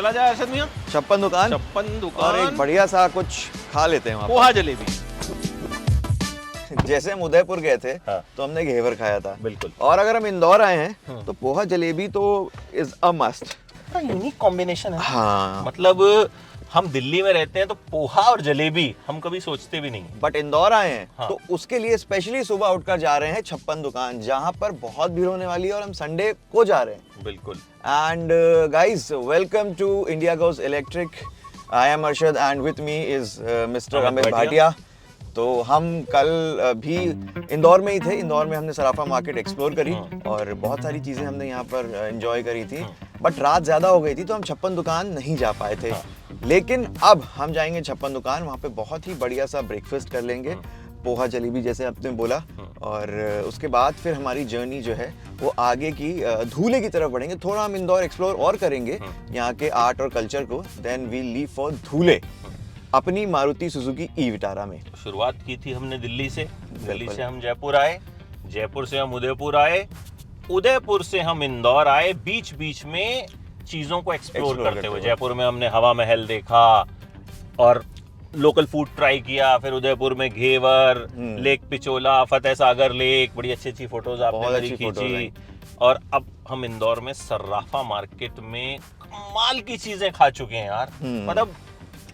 चला जाए अरशद मियां, छप्पन दुकान और एक दुकान, बढ़िया सा कुछ खा लेते हैं वहाँ पोहा जलेबी। पर। जैसे हम उदयपुर गए थे हाँ। तो हमने घेवर खाया था, बिल्कुल। और अगर हम इंदौर आए हैं तो पोहा जलेबी तो इज अ मस्ट। बड़ा यूनिक कॉम्बिनेशन है। हाँ, मतलब हम दिल्ली में रहते हैं तो पोहा और जलेबी हम कभी सोचते भी नहीं। बट इंदौर आए हैं हाँ। तो उसके लिए स्पेशली सुबह उठकर जा रहे हैं छप्पन दुकान, जहाँ पर बहुत भीड़ होने वाली है और हम संडे को जा रहे हैं। बिल्कुल। And guys, welcome to India Goes Electric. I am Arshad and with me is Mr. Amit Amit Bhatia. Bhatia. तो हम कल भी इंदौर में ही थे। इंदौर में हमने सराफा मार्केट एक्सप्लोर करी और बहुत सारी चीज़ें हमने यहाँ पर एंजॉय करी थी, बट रात ज़्यादा हो गई थी तो हम छप्पन दुकान नहीं जा पाए थे। लेकिन अब हम जाएंगे छप्पन दुकान, वहाँ पे बहुत ही बढ़िया सा ब्रेकफास्ट कर लेंगे, पोहा जलेबी जैसे आपने बोला, और उसके बाद फिर हमारी जर्नी जो है वो आगे की धूले की तरफ बढ़ेंगे। थोड़ा हम इंदौर एक्सप्लोर और करेंगे यहाँ के आर्ट और कल्चर को, देन वी लीव फॉर धूले अपनी मारुति सुजुकी ई विटारा में। शुरुआत की थी हमने दिल्ली से, दिल्ली बिल्कुल। से हम जयपुर आए, जयपुर से हम उदयपुर आए, उदयपुर से हम इंदौर आए। बीच बीच में चीजों को एक्सप्लोर करते हुए जयपुर में हमने हवा महल देखा और लोकल फूड ट्राई किया, फिर उदयपुर में घेवर, लेक पिचोला, फतेह सागर लेक, बड़ी अच्छी अच्छी फोटोज आपने बहुत मेरी अच्छी फोटोज खींची। और अब हम इंदौर में सर्राफा मार्केट में कमाल की चीजें खा चुके हैं यार। मतलब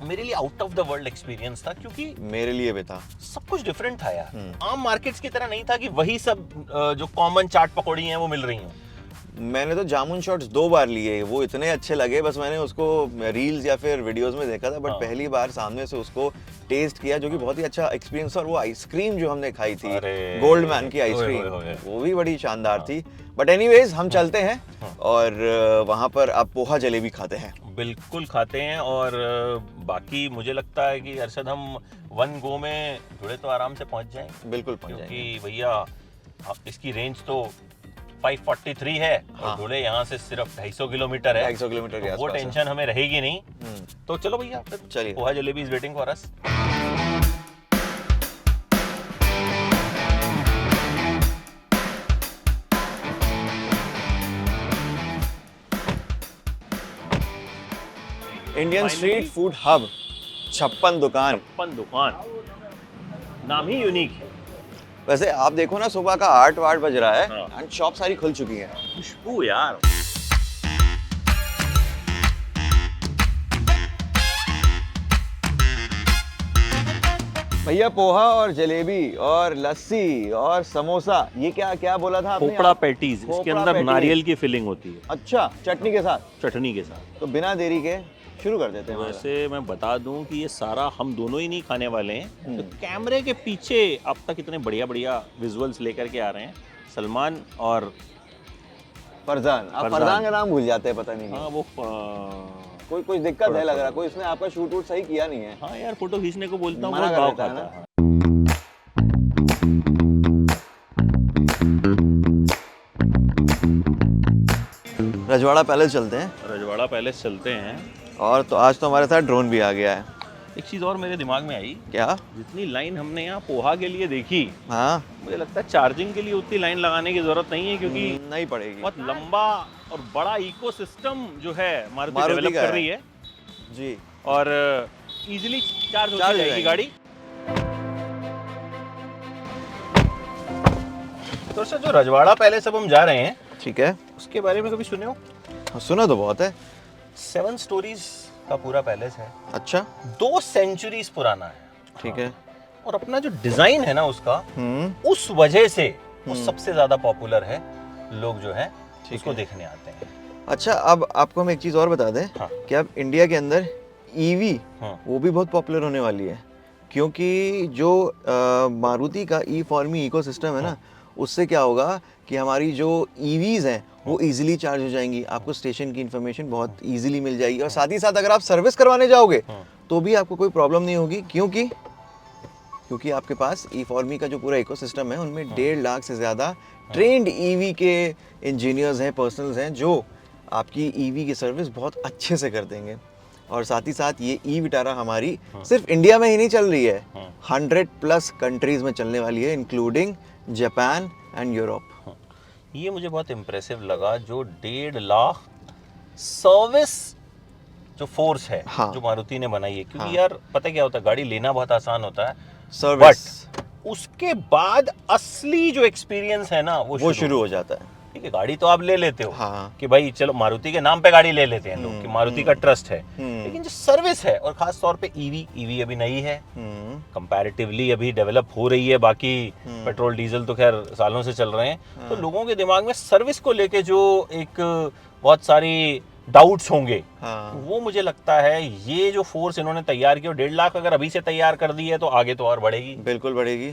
मेरे लिए out of the world experience था, क्योंकि मेरे लिए भी था। सब कुछ डिफरेंट था यार। आम मार्केट्स की तरह नहीं था कि वही सब जो कॉमन चाट पकौड़ी हैं वो मिल रही हैं। मैंने तो जामुन शॉट्स 2 बार लिए, वो इतने अच्छे लगे, बस मैंने उसको रील्स या फिर वीडियोस में देखा था, बट पहली बार सामने से उसको टेस्ट किया, जो कि बहुत ही अच्छा एक्सपीरियंस। और वो आइसक्रीम जो हमने खाई थी, अरे, गोल्ड मैन की आइसक्रीम, वो भी बड़ी शानदार थी। बट एनीवेज हम चलते हैं और वहाँ पर अब पोहा जलेबी खाते हैं। बिल्कुल खाते हैं। और बाकी मुझे लगता है कि अरशद हम वन गो में जुड़े तो आराम से पहुंच जाएंगे, बिल्कुल पहुंच जाएंगे। क्योंकि भैया इसकी रेंज तो 543 है और धुले यहाँ से सिर्फ 250 किलोमीटर है। 250 किलोमीटर के तो वो आसपास है। टेंशन हमें रहेगी नहीं। तो चलो भैया, चलिए। Poha jalebi is waiting for us. Indian street food hub छप्पन दुकान। छप्पन दुकान, नाम ही यूनिक है। वैसे आप देखो ना, सुबह का 8 बज रहा है हाँ। एंड शॉप सारी खुल चुकी हैं। खुशबू यार। भैया पोहा और जलेबी और लस्सी और समोसा, ये क्या क्या बोला था आपने? खोपड़ा पैटीज, इसके खोपड़ा अंदर पैटीज। नारियल की फिलिंग होती है, अच्छा, चटनी के साथ। चटनी के साथ। तो बिना देरी के शुरू कर देते हैं। वैसे मैं बता दूं कि ये सारा हम दोनों ही नहीं खाने वाले हैं। तो कैमरे के पीछे अब तक इतने बढ़िया बढ़िया विजुअल्स लेकर के आ रहे हैं सलमान और फरजान। आप फरजान। फरजान का नाम भूल जाते हैं, पता नहीं हाँ क्यों। वो कोई कुछ दिक्कत है लग रहा, कोई इसने आपका शूट वूट सही किया नहीं है। हाँ यार, फोटो खींचने को बोलता हूँ, मना बहुत कर भाव देता है खाता ना। है। रजवाड़ा पैलेस चलते हैं। रजवाड़ा पैलेस चलते हैं। और तो आज तो हमारे साथ ड्रोन भी आ गया है। एक चीज और मेरे दिमाग में आई, क्या? जितनी लाइन हमने यहाँ पोहा के लिए देखी, हाँ, मुझे लगता है चार्जिंग के लिए उतनी लाइन लगाने की जरूरत नहीं है, क्योंकि नहीं पड़ेगी। बहुत लंबा और बड़ा इकोसिस्टम जो है मारुति मारुति डेवलप का कर है। रही है जी। और इजीली चार्ज चार्ज होती हो जाएगी जाएगी। गाड़ी। तो सर, जो रजवाड़ा पैलेस अब हम जा रहे हैं, ठीक है। उसके बारे में कभी सुने हो? हाँ, सुना तो बहुत है। 7 स्टोरीज का पूरा पैलेस है, अच्छा, 2 सेंचुरीज पुराना है। ठीक है। और अपना जो डिजाइन है ना उसका, उस वजह से वो सबसे ज्यादा पॉपुलर है। लोग जो है उसको देखने आते हैं। अच्छा, अब आपको हम एक चीज़ और बता दें कि अब इंडिया के अंदर ईवी वो भी बहुत पॉपुलर होने वाली है, क्योंकि जो मारुति का ई फॉर्मी इकोसिस्टम है ना, उससे क्या होगा कि हमारी जो ईवीज हैं वो इजीली चार्ज हो जाएंगी। आपको स्टेशन की इन्फॉर्मेशन बहुत इजीली मिल जाएगी, और साथ ही साथ अगर आप सर्विस करवाने जाओगे तो भी आपको कोई प्रॉब्लम नहीं होगी, क्योंकि आपके पास ई फॉर्मी का जो पूरा इकोसिस्टम है, उनमें 1.5 लाख से ज़्यादा ट्रेंड ईवी के इंजीनियर्स हैं, पर्सनल्स हैं, जो आपकी ईवी की सर्विस बहुत अच्छे से कर देंगे। और साथ ही साथ ये ई विटारा हमारी सिर्फ इंडिया में ही नहीं चल रही है, 100+ कंट्रीज में चलने वाली है, इंक्लूडिंग जापान एंड यूरोप। ये मुझे बहुत इम्प्रेसिव लगा, जो 1.5 लाख सर्विस जो फोर्स है हाँ। जो मारुति ने बनाई है, क्योंकि हाँ। यार पता क्या होता है, गाड़ी लेना बहुत आसान होता है, सर्विस उसके बाद असली जो एक्सपीरियंस है ना वो शुरू हो जाता है। ठीक है, गाड़ी तो आप ले लेते हो हाँ। कि भाई चलो मारुति के नाम पे गाड़ी ले लेते हैं लोग कि मारुति का ट्रस्ट है, लेकिन जो सर्विस है, और खास तौर पे ईवी अभी नई है, कंपैरेटिवली अभी डेवलप हो रही है, बाकी पेट्रोल डीजल तो खैर सालों से चल रहे हैं, तो लोगों के दिमाग में सर्विस को लेके जो एक बहुत सारी डाउट्स होंगे, वो मुझे लगता है ये जो फोर्स इन्होंने तैयार की, 1.5 लाख अगर अभी से तैयार कर दी है तो आगे तो और बढ़ेगी, बिल्कुल बढ़ेगी।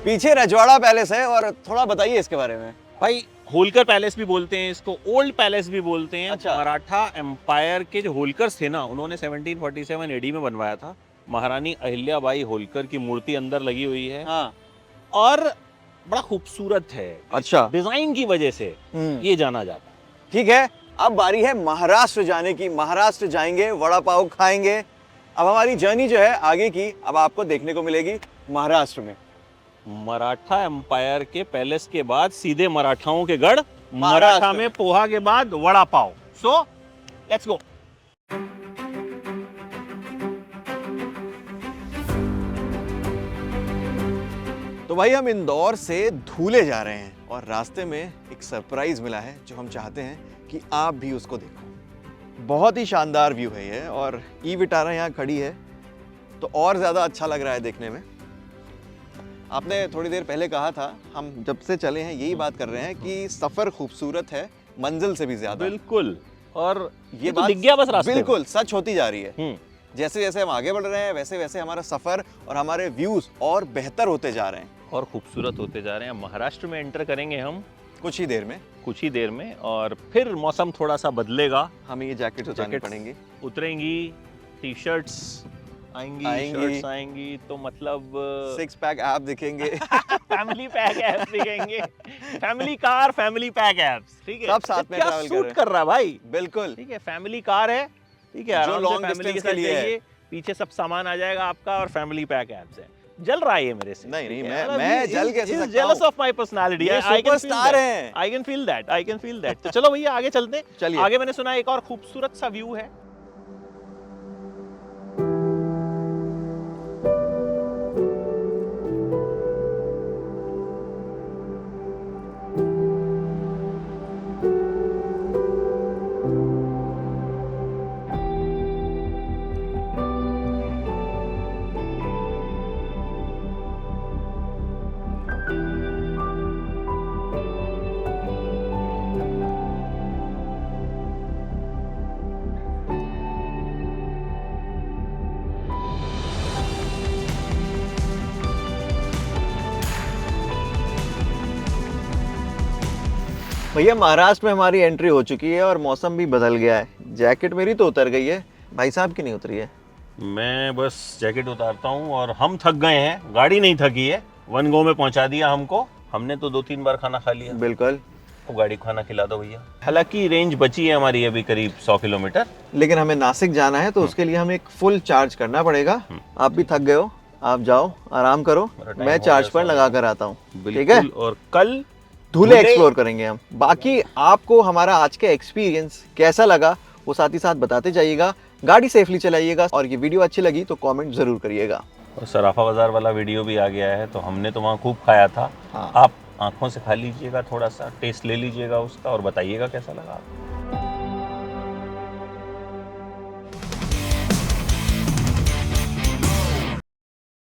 पीछे रजवाड़ा पैलेस है, और थोड़ा बताइए इसके बारे में। भाई होलकर पैलेस भी बोलते हैं इसको, ओल्ड पैलेस भी बोलते हैं। अच्छा। मराठा एम्पायर के जो होलकर्स थे ना, उन्होंने 1747 एडी में बनवाया था। महारानी अहिल्याबाई होलकर की मूर्ति अंदर लगी हुई है। हाँ। और बड़ा खूबसूरत है। अच्छा। डिजाइन की वजह से ये जाना जाता है। ठीक है, अब बारी है महाराष्ट्र जाने की। महाराष्ट्र जाएंगे, वड़ा पाव खाएंगे। अब हमारी जर्नी जो है आगे की, अब आपको देखने को मिलेगी महाराष्ट्र में। मराठा एम्पायर के पैलेस के बाद सीधे मराठाओं के गढ़, महाराष्ट्र मराठा में पोहा के बाद vada pav. So let's go. तो भाई हम इंदौर से धूले जा रहे हैं, और रास्ते में एक सरप्राइज मिला है जो हम चाहते हैं कि आप भी उसको देखो। बहुत ही शानदार व्यू है ये, और ई विटारा यहाँ खड़ी है तो और ज़्यादा अच्छा लग रहा है देखने में। आपने थोड़ी देर पहले कहा था, हम जब से चले हैं यही बात कर रहे हैं कि सफ़र खूबसूरत है मंजिल से भी ज़्यादा। बिल्कुल, और ये तो बात दिख गया बस रास्ते में। बिल्कुल सच होती जा रही है। जैसे जैसे हम आगे बढ़ रहे हैं वैसे वैसे हमारा सफ़र और हमारे व्यूज़ और बेहतर होते जा रहे हैं, और खूबसूरत होते जा रहे हैं। महाराष्ट्र में एंटर करेंगे हम कुछ ही देर में। और फिर मौसम थोड़ा सा बदलेगा, हमें ये जैकेट उतारनी जैकेट्स पड़ेंगी, उतरेंगी, टी शर्ट्स आएंगी, शर्ट्स आएंगी, तो मतलब 6 पैक ऐप दिखेंगे। फैमिली पैक एप्स दिखेंगे, family car, family pack abs, ठीक है, सब साथ में क्या ट्रैवल सूट कर रहा है भाई। बिल्कुल, ठीक है, फैमिली कार है, ठीक है, जो आराम से long फैमिली के distance के साथ लिए है। जाइए, पीछे सब सामान आ जाएगा आपका, और फैमिली पैक एप्स है। जल रहा है ये मेरे से। नहीं, ठीक नहीं, है? मैं जल कैसे सकता हूँ? jealous of my personality. ये I can feel superstar that. हैं। I can feel that. I can feel that. तो चलो भैया आगे चलते हैं। चलिए। आगे मैंने सुना है एक और खूबसूरत सा व्यू है। भैया महाराष्ट्र में हमारी एंट्री हो चुकी है और मौसम भी बदल गया है। जैकेट मेरी तो उतर गई है, भाई साहब की नहीं उतरी है। मैं बस जैकेट उतारता हूँ, और हम थक गए हैं, गाड़ी नहीं थकी है, वन गो में पहुंचा दिया हमको। हमने तो 2-3 बार खाना खा लिया। बिल्कुल, तो गाड़ी को खाना खिला दो भैया। हालांकि रेंज बची है हमारी अभी करीब 100 किलोमीटर, लेकिन हमें नासिक जाना है तो उसके लिए हमें एक फुल चार्ज करना पड़ेगा। आप भी थक गए हो, आप जाओ आराम करो, मैं चार्ज पर लगा कर आता हूँ, ठीक है। और कल धूले एक्सप्लोर करेंगे हम। बाकी आपको हमारा आज का एक्सपीरियंस कैसा लगा वो साथ ही साथ बताते जाइएगा। गाड़ी सेफली चलाइएगा, और ये वीडियो अच्छी लगी तो कमेंट जरूर करिएगा। और सराफा बाजार वाला वीडियो भी आ गया है, तो हमने तो वहाँ खूब खाया था। हाँ। आप आंखों से खा लीजिएगा, थोड़ा सा टेस्ट ले लीजिएगा उसका, और बताइएगा कैसा लगा आपको।